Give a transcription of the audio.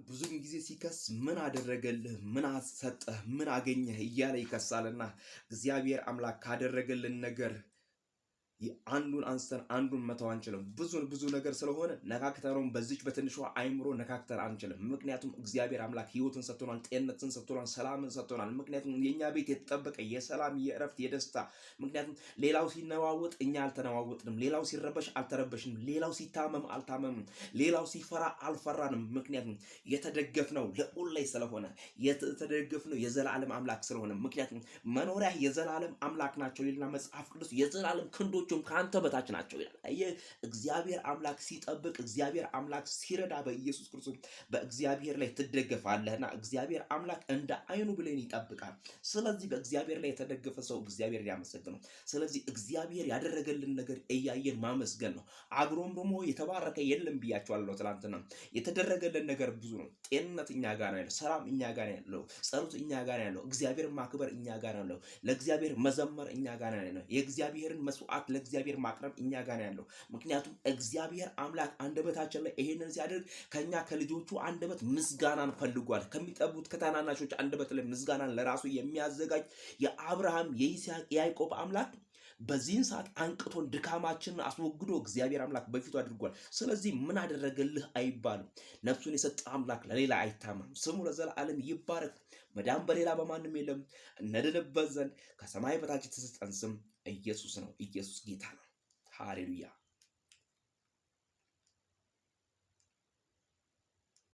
ብዙ ጊዜ ሲከስ ምን አደረገልህ፣ ምን ሰጠህ፣ ምን አገኘህ እያለ ይከሳልና እግዚአብሔር አምላክ ካደረገልን ነገር አንዱን አንስተን አንዱን መተው አንችልም። ብዙ ነገር ስለሆነ ነካክተነው በዚች በትንሿ አይምሮ ነካክተን አንችልም። ምክንያቱም እግዚአብሔር አምላክ ህይወትን ሰጥቶናል፣ ጤንነትን ሰጥቶናል፣ ሰላምን ሰጥቶናል። ምክንያቱም የኛ ቤት የተጠበቀ የሰላም የእረፍት የደስታ ምክንያቱም ሌላው ሲነዋወጥ እኛ አልተነዋወጥንም፣ ሌላው ሲረበሽ አልተረበሽንም፣ ሌላው ሲታመም አልታመምም፣ ሌላው ሲፈራ አልፈራንም። ምክንያቱም የተደገፍነው ልዑል ላይ ስለሆነ የተደገፍነው የዘላለም አምላክ ስለሆነ ምክንያቱም መኖሪያ የዘላለም አምላክ ናቸው ይልና መጽሐፍ ቅዱስ የዘላለም ክንዶ ከአንተ በታች ናቸው ይላል። እግዚአብሔር አምላክ ሲጠብቅ እግዚአብሔር አምላክ ሲረዳ በኢየሱስ ክርስቶስ በእግዚአብሔር ላይ ትደገፋለህና እግዚአብሔር አምላክ እንደ አይኑ ብሌን ይጠብቃል። ስለዚህ በእግዚአብሔር ላይ የተደገፈ ሰው እግዚአብሔር ያመሰግነው። ስለዚህ እግዚአብሔር ያደረገልን ነገር እያየን ማመስገን ነው። አግሮምርሞ የተባረከ የለም ብያቸዋለሁ ትላንትና። የተደረገልን ነገር ብዙ ነው። ጤንነት እኛ ጋር ነው ያለው፣ ሰላም እኛ ጋር ነው ያለው፣ ጸሎት እኛ ጋር ነው ያለው፣ እግዚአብሔር ማክበር እኛ ጋር ነው ያለው፣ ለእግዚአብሔር መዘመር እኛ ጋር ነው ያለው፣ የእግዚአብሔርን መስዋዕት ለእግዚአብሔር ማቅረብ እኛ ጋር ያለው። ምክንያቱም እግዚአብሔር አምላክ አንደበታችን ላይ ይሄንን ሲያደርግ ከኛ ከልጆቹ አንደበት ምስጋናን ፈልጓል። ከሚጠቡት ከታናናሾች አንደበት ላይ ምስጋናን ለራሱ የሚያዘጋጅ የአብርሃም የይስሐቅ የያዕቆብ አምላክ በዚህን ሰዓት አንቅቶን ድካማችንን አስወግዶ እግዚአብሔር አምላክ በፊቱ አድርጓል። ስለዚህ ምን አደረገልህ አይባልም። ነፍሱን የሰጠ አምላክ ለሌላ አይታማም። ስሙ ለዘላለም ይባረክ። መዳን በሌላ በማንም የለም። እንድንበት ዘንድ ከሰማይ በታች የተሰጠን ስም ኢየሱስ ነው። ኢየሱስ ጌታ ነው። ሃሌሉያ።